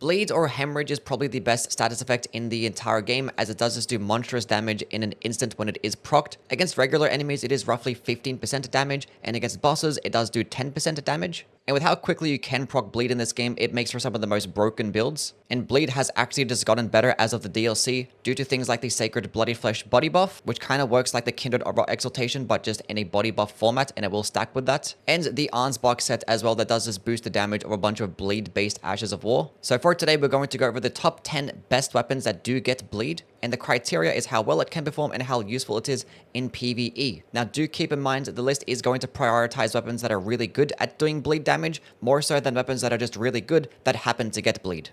Bleed or Hemorrhage is probably the best status effect in the entire game, as it does just do monstrous damage in an instant when it is procced. Against regular enemies, it is roughly 15% damage, and against bosses, it does do 10% damage. And with how quickly you can proc Bleed in this game, it makes for some of the most broken builds. And Bleed has actually just gotten better as of the DLC, due to things like the Sacred Bloody Flesh body buff, which kind of works like the Kindred of Exaltation, but just in a body buff format, and it will stack with that. And the Ansbach set as well, that does just boost the damage of a bunch of Bleed-based Ashes of War. So for today, we're going to go over the top 10 best weapons that do get Bleed, and the criteria is how well it can perform and how useful it is in PvE. Now, do keep in mind that the list is going to prioritize weapons that are really good at doing bleed damage, more so than weapons that are just really good that happen to get bleed.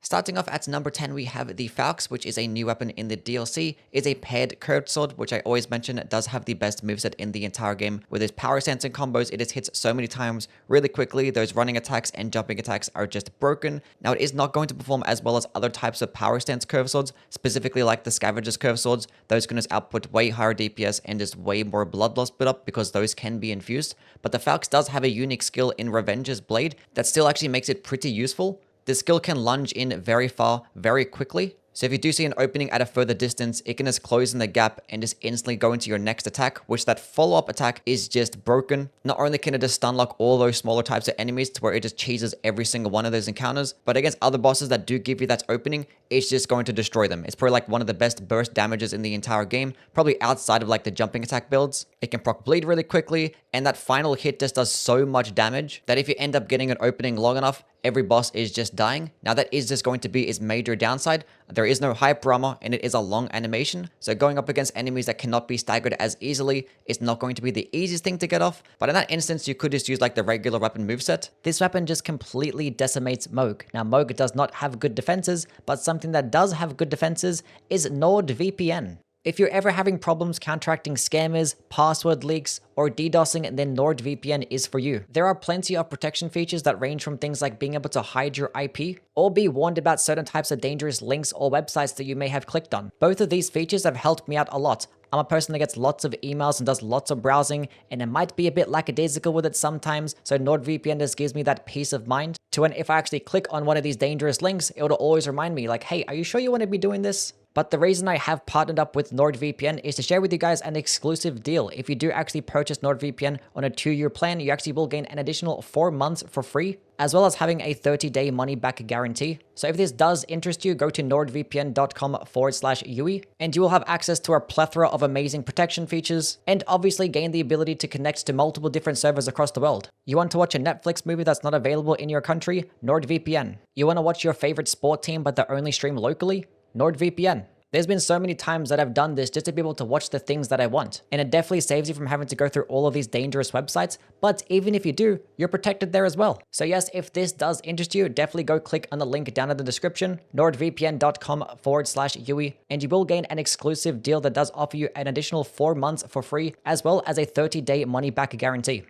Starting off at number 10, we have the Falx, which is a new weapon in the DLC. It's a paired curved sword, which I always mention does have the best moveset in the entire game. With its power stance and combos, it just hits so many times really quickly. Those running attacks and jumping attacks are just broken. Now, it is not going to perform as well as other types of power stance curved swords, specifically like the Scavenger's curved swords. Those can just output way higher DPS and just way more blood loss build up because those can be infused. But the Falx does have a unique skill in Revenge's Blade that still actually makes it pretty useful. The skill can lunge in very far, very quickly. So if you do see an opening at a further distance, it can just close in the gap and just instantly go into your next attack, which that follow-up attack is just broken. Not only can it just stun lock all those smaller types of enemies to where it just cheeses every single one of those encounters, but against other bosses that do give you that opening, it's just going to destroy them. It's probably like one of the best burst damages in the entire game, probably outside of like the jumping attack builds. It can proc bleed really quickly, and that final hit just does so much damage that if you end up getting an opening long enough, every boss is just dying. Now that is just going to be its major downside. There is no hyper armor and it is a long animation. So going up against enemies that cannot be staggered as easily is not going to be the easiest thing to get off. But in that instance, you could just use like the regular weapon moveset. This weapon just completely decimates Mohg. Now Mohg does not have good defenses, but something that does have good defenses is NordVPN. If you're ever having problems counteracting scammers, password leaks, or DDoSing, then NordVPN is for you. There are plenty of protection features that range from things like being able to hide your IP, or be warned about certain types of dangerous links or websites that you may have clicked on. Both of these features have helped me out a lot. I'm a person that gets lots of emails and does lots of browsing, and it might be a bit lackadaisical with it sometimes, so NordVPN just gives me that peace of mind to when if I actually click on one of these dangerous links, it will always remind me like, hey, are you sure you want to be doing this? But the reason I have partnered up with NordVPN is to share with you guys an exclusive deal. If you do actually purchase NordVPN on a 2-year plan, you actually will gain an additional 4 months for free, as well as having a 30-day money-back guarantee. So if this does interest you, go to nordvpn.com/Yui, and you will have access to a plethora of amazing protection features, and obviously gain the ability to connect to multiple different servers across the world. You want to watch a Netflix movie that's not available in your country? NordVPN. You want to watch your favorite sport team but they only stream locally? NordVPN. There's been so many times that I've done this just to be able to watch the things that I want. And it definitely saves you from having to go through all of these dangerous websites. But even if you do, you're protected there as well. So yes, if this does interest you, definitely go click on the link down in the description, nordvpn.com/Yui, and you will gain an exclusive deal that does offer you an additional 4 months for free, as well as a 30-day money-back guarantee.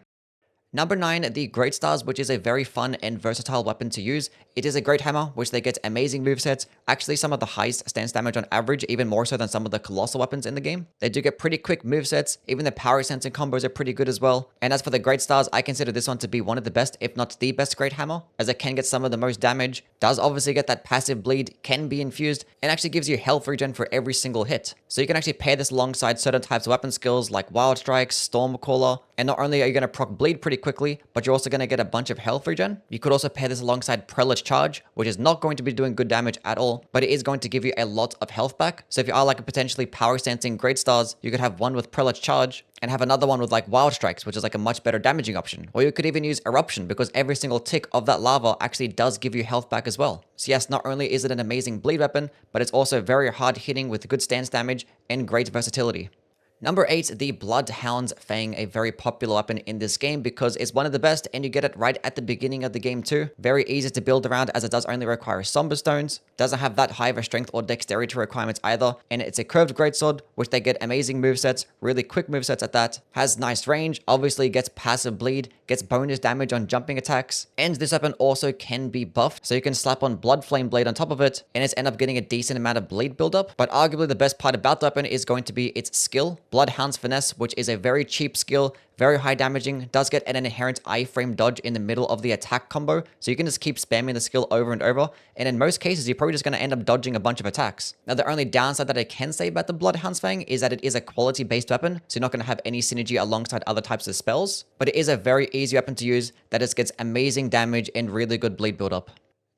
Number 9, the Great Stars, which is a very fun and versatile weapon to use. It is a great hammer, which they get amazing movesets, actually some of the highest stance damage on average, even more so than some of the colossal weapons in the game. They do get pretty quick movesets, even the power stance and combos are pretty good as well. And as for the Great Stars, I consider this one to be one of the best, if not the best Great Hammer, as it can get some of the most damage, does obviously get that passive bleed, can be infused, and actually gives you health regen for every single hit. So you can actually pair this alongside certain types of weapon skills like Wild Strike, Stormcaller, and not only are you going to proc bleed pretty quickly, but you're also going to get a bunch of health regen. You could also pair this alongside Prelate's Charge, which is not going to be doing good damage at all, but it is going to give you a lot of health back. So if you are like a potentially power stancing Great Stars, you could have one with Prelate's Charge and have another one with like Wild Strikes, which is like a much better damaging option. Or you could even use Eruption, because every single tick of that lava actually does give you health back as well. So yes, not only is it an amazing bleed weapon, but it's also very hard hitting with good stance damage and great versatility. Number 8, the Bloodhound's Fang, a very popular weapon in this game because it's one of the best and you get it right at the beginning of the game too. Very easy to build around as it does only require Somber Stones, doesn't have that high of a strength or dexterity requirements either, and it's a curved greatsword, which they get amazing movesets, really quick movesets at that, has nice range, obviously gets passive bleed, gets bonus damage on jumping attacks, and this weapon also can be buffed, so you can slap on Blood Flame Blade on top of it, and it's end up getting a decent amount of bleed buildup, but arguably the best part about the weapon is going to be its skill. Bloodhound's Finesse, which is a very cheap skill, very high damaging, does get an inherent iframe dodge in the middle of the attack combo, so you can just keep spamming the skill over and over, and in most cases, you're probably just going to end up dodging a bunch of attacks. Now, the only downside that I can say about the Bloodhound's Fang is that it is a quality-based weapon, so you're not going to have any synergy alongside other types of spells, but it is a very easy weapon to use that just gets amazing damage and really good bleed build-up.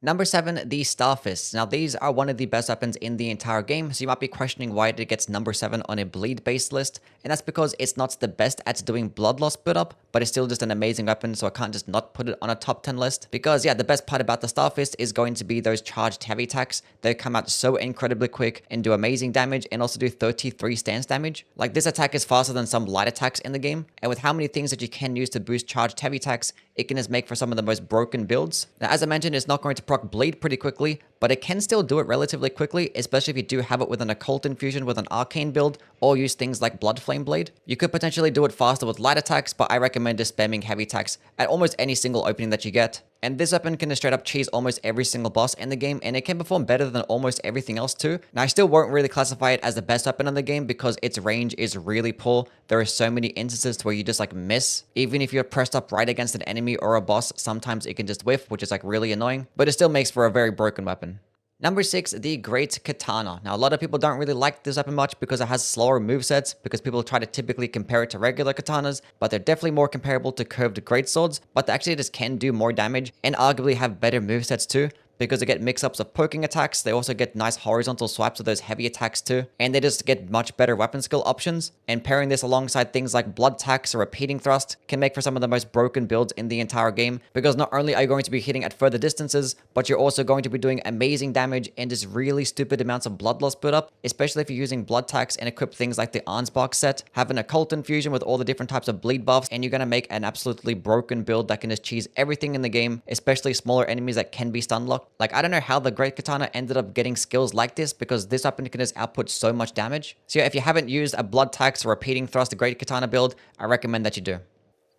Number 7, the Starfists. Now, these are one of the best weapons in the entire game, so you might be questioning why it gets number 7 on a bleed-based list, and that's because it's not the best at doing blood loss build-up, but it's still just an amazing weapon, so I can't just not put it on a top 10 list. Because, yeah, the best part about the Starfist is going to be those charged heavy attacks. They come out so incredibly quick and do amazing damage, and also do 33 stance damage. Like, this attack is faster than some light attacks in the game, and with how many things that you can use to boost charged heavy attacks, it can just make for some of the most broken builds. Now, as I mentioned, it's not going to proc bleed pretty quickly, but it can still do it relatively quickly, especially if you do have it with an occult infusion with an arcane build, or use things like Blood Flame Blade. You could potentially do it faster with light attacks, but I recommend just spamming heavy attacks at almost any single opening that you get. And this weapon can straight up cheese almost every single boss in the game, and it can perform better than almost everything else too. Now, I still won't really classify it as the best weapon in the game because its range is really poor. There are so many instances where you just like miss. Even if you're pressed up right against an enemy or a boss, sometimes it can just whiff, which is like really annoying, but it still makes for a very broken weapon. Number 6, the Great Katana. Now, a lot of people don't really like this weapon much because it has slower movesets, because people try to typically compare it to regular katanas, but they're definitely more comparable to curved greatswords, but they actually just can do more damage and arguably have better movesets too, because they get mix-ups of poking attacks. They also get nice horizontal swipes of those heavy attacks too, and they just get much better weapon skill options. And pairing this alongside things like blood tax or repeating thrust can make for some of the most broken builds in the entire game, because not only are you going to be hitting at further distances, but you're also going to be doing amazing damage and just really stupid amounts of blood loss build-up, especially if you're using blood tax and equip things like the Ansbach set, have an occult infusion with all the different types of bleed buffs, and you're going to make an absolutely broken build that can just cheese everything in the game, especially smaller enemies that can be stun locked. Like, I don't know how the Great Katana ended up getting skills like this, because this weapon can just output so much damage. So yeah, if you haven't used a blood tax or repeating thrust Great Katana build, I recommend that you do.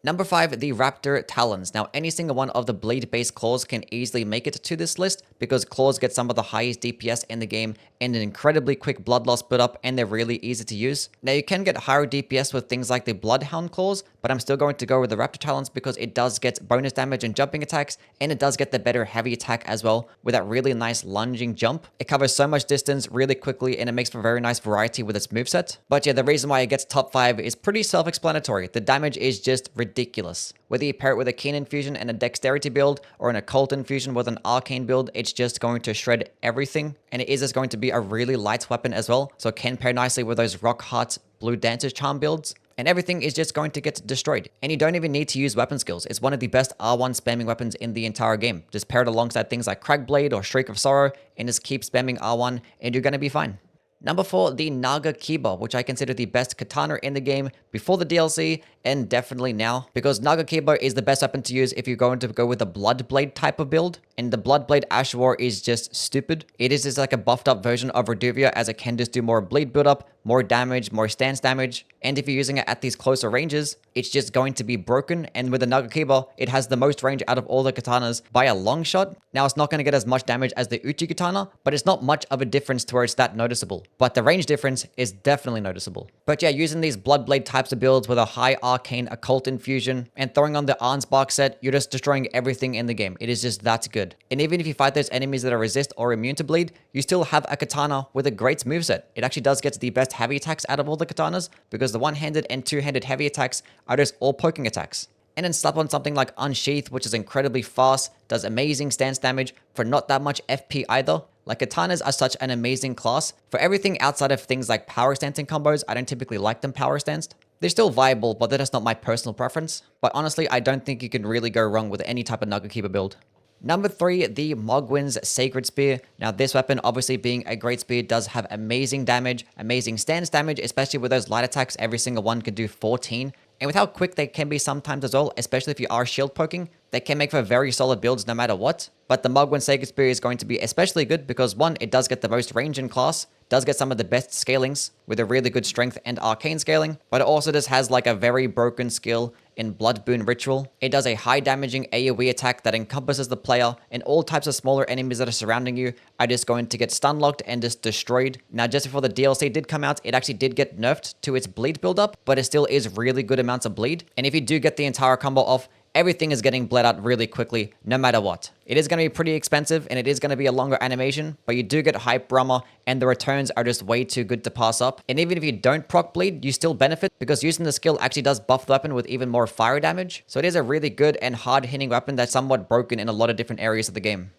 Number 5, the Raptor Talons. Now, any single one of the bleed-based claws can easily make it to this list, because claws get some of the highest DPS in the game and an incredibly quick blood loss build-up, and they're really easy to use. Now, you can get higher DPS with things like the Bloodhound claws, but I'm still going to go with the Raptor Talons because it does get bonus damage and jumping attacks, and it does get the better heavy attack as well with that really nice lunging jump. It covers so much distance really quickly, and it makes for very nice variety with its moveset. But yeah, the reason why it gets top 5 is pretty self-explanatory. The damage is just ridiculous. Whether you pair it with a Keen infusion and a dexterity build, or an occult infusion with an arcane build, it's just going to shred everything. And it is just going to be a really light weapon as well, so it can pair nicely with those Rock Heart Blue Dancer's Charm builds. And everything is just going to get destroyed. And you don't even need to use weapon skills. It's one of the best R1 spamming weapons in the entire game. Just pair it alongside things like Cragblade or Shriek of Sorrow, and just keep spamming R1, and you're going to be fine. Number 4, the Naga Kiba, which I consider the best katana in the game before the DLC, and definitely now, because Naga Kiba is the best weapon to use if you're going to go with a Bloodblade type of build, and the Bloodblade Ashwar is just stupid. It is just like a buffed up version of Reduvia, as it can just do more bleed build-up, more damage, more stance damage, and if you're using it at these closer ranges, it's just going to be broken. And with the Naga Kiba, it has the most range out of all the katanas by a long shot. Now, it's not going to get as much damage as the Uchi Katana, but it's not much of a difference to where it's that noticeable. But the range difference is definitely noticeable. But yeah, using these Bloodblade types of builds with a high arcane occult infusion and throwing on the Ansbach set, you're just destroying everything in the game. It is just that good. And even if you fight those enemies that are resist or immune to bleed, you still have a katana with a great moveset. It actually does get the best heavy attacks out of all the katanas, because the one-handed and two-handed heavy attacks are just all poking attacks. And then slap on something like Unsheath, which is incredibly fast, does amazing stance damage for not that much FP either. Like, katanas are such an amazing class. For everything outside of things like power stancing combos, I don't typically like them power stanced. They're still viable, but they're just not my personal preference. But honestly, I don't think you can really go wrong with any type of Naga Kiba build. Number 3, the Mohgwyn's Sacred Spear. Now, this weapon, obviously being a great spear, does have amazing damage, amazing stance damage, especially with those light attacks. Every single one can do 14. And with how quick they can be sometimes as well, especially if you are shield poking, they can make for very solid builds no matter what. But the Mohgwyn's Sacred Spear is going to be especially good because, one, it does get the most range in class, does get some of the best scalings with a really good strength and arcane scaling, but it also just has like a very broken skill in Blood Boon Ritual. It does a high damaging AoE attack that encompasses the player, and all types of smaller enemies that are surrounding you are just going to get stun locked and just destroyed. Now, just before the DLC did come out, it actually did get nerfed to its bleed buildup, but it still is really good amounts of bleed. And if you do get the entire combo off, everything is getting bled out really quickly, no matter what. It is going to be pretty expensive, and it is going to be a longer animation, but you do get hype Brahma, and the returns are just way too good to pass up. And even if you don't proc bleed, you still benefit, because using the skill actually does buff the weapon with even more fire damage. So it is a really good and hard-hitting weapon that's somewhat broken in a lot of different areas of the game.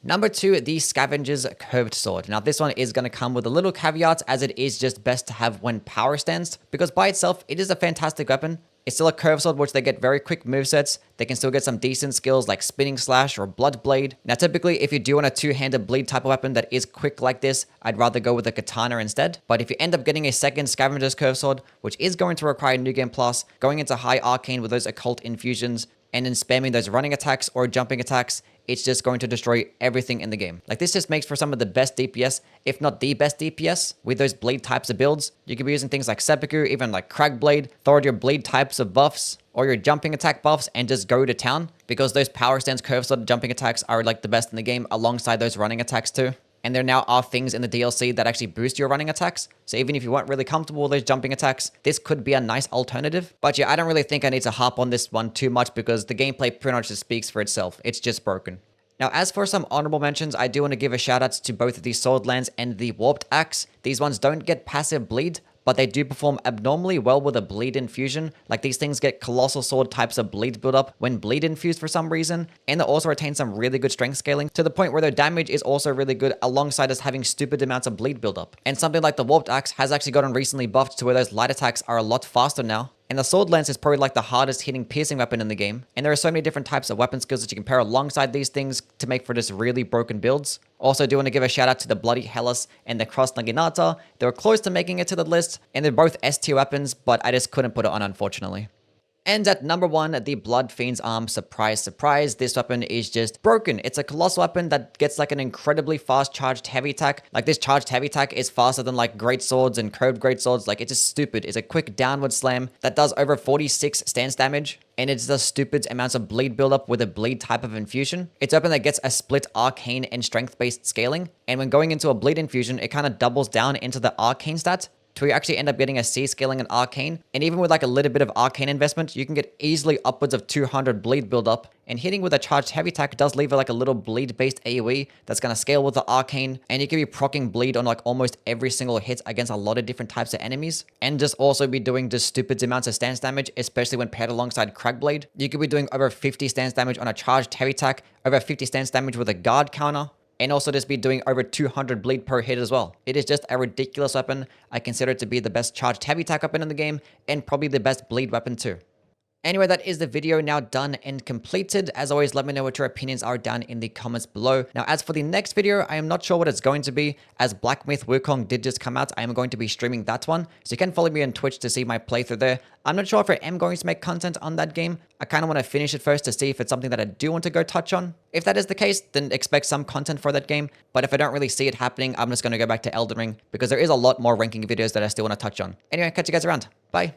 Number 2, the Scavenger's Curved Sword. Now, this one is going to come with a little caveat, as it is just best to have when power stands, because by itself, it is a fantastic weapon. It's still a curve sword, which they get very quick movesets. They can still get some decent skills like Spinning Slash or Blood Blade. Now, typically, if you do want a two-handed bleed type of weapon that is quick like this, I'd rather go with a katana instead. But if you end up getting a second Scavenger's Curve Sword, which is going to require New Game Plus, going into high arcane with those occult infusions, and then spamming those running attacks or jumping attacks, it's just going to destroy everything in the game. Like, this just makes for some of the best DPS, if not the best DPS, with those bleed types of builds. You could be using things like Seppuku, even like Cragblade, throw out your bleed types of buffs, or your jumping attack buffs, and just go to town, because those power stance curve sword jumping attacks are like the best in the game, alongside those running attacks too. And there now are things in the DLC that actually boost your running attacks. So even if you weren't really comfortable with those jumping attacks, this could be a nice alternative. But yeah, I don't really think I need to harp on this one too much, because the gameplay pretty much just speaks for itself. It's just broken. Now, as for some honorable mentions, I do want to give a shout out to both the Swordlands and the Warped Axe. These ones don't get passive bleed, but they do perform abnormally well with a bleed infusion. Like, these things get colossal sword types of bleed buildup when bleed infused for some reason, and they also retain some really good strength scaling, to the point where their damage is also really good, alongside us having stupid amounts of bleed buildup. And something like the Warped Axe has actually gotten recently buffed to where those light attacks are a lot faster now. And the Sword Lance is probably like the hardest hitting piercing weapon in the game. And there are so many different types of weapon skills that you can pair alongside these things to make for just really broken builds. Also, do want to give a shout out to the Bloody Hellas and the Cross Naginata. They were close to making it to the list, and they're both S tier weapons, but I just couldn't put it on, unfortunately. And at number 1, the Blood Fiend's Arm. Surprise, surprise, this weapon is just broken. It's a colossal weapon that gets like an incredibly fast charged heavy attack. Like, this charged heavy attack is faster than like great swords and curved great swords. Like, it's just stupid. It's a quick downward slam that does over 46 stance damage. And it does stupid amounts of bleed buildup with a bleed type of infusion. It's a weapon that gets a split arcane and strength-based scaling. And when going into a bleed infusion, it kind of doubles down into the arcane stat, to where you actually end up getting a C scaling and arcane. And even with like a little bit of arcane investment, you can get easily upwards of 200 bleed buildup. And hitting with a charged heavy attack does leave like a little bleed based AoE that's going to scale with the arcane. And you can be proccing bleed on like almost every single hit against a lot of different types of enemies. And just also be doing just stupid amounts of stance damage, especially when paired alongside Cragblade. You could be doing over 50 stance damage on a charged heavy attack, over 50 stance damage with a guard counter, and also just be doing over 200 bleed per hit as well. It is just a ridiculous weapon. I consider it to be the best charged heavy attack weapon in the game, and probably the best bleed weapon too. Anyway, that is the video now done and completed. As always, let me know what your opinions are down in the comments below. Now, as for the next video, I am not sure what it's going to be, as Black Myth Wukong did just come out. I am going to be streaming that one, so you can follow me on Twitch to see my playthrough there. I'm not sure if I am going to make content on that game. I kind of want to finish it first to see if it's something that I do want to go touch on. If that is the case, then expect some content for that game. But if I don't really see it happening, I'm just going to go back to Elden Ring, because there is a lot more ranking videos that I still want to touch on. Anyway, catch you guys around. Bye.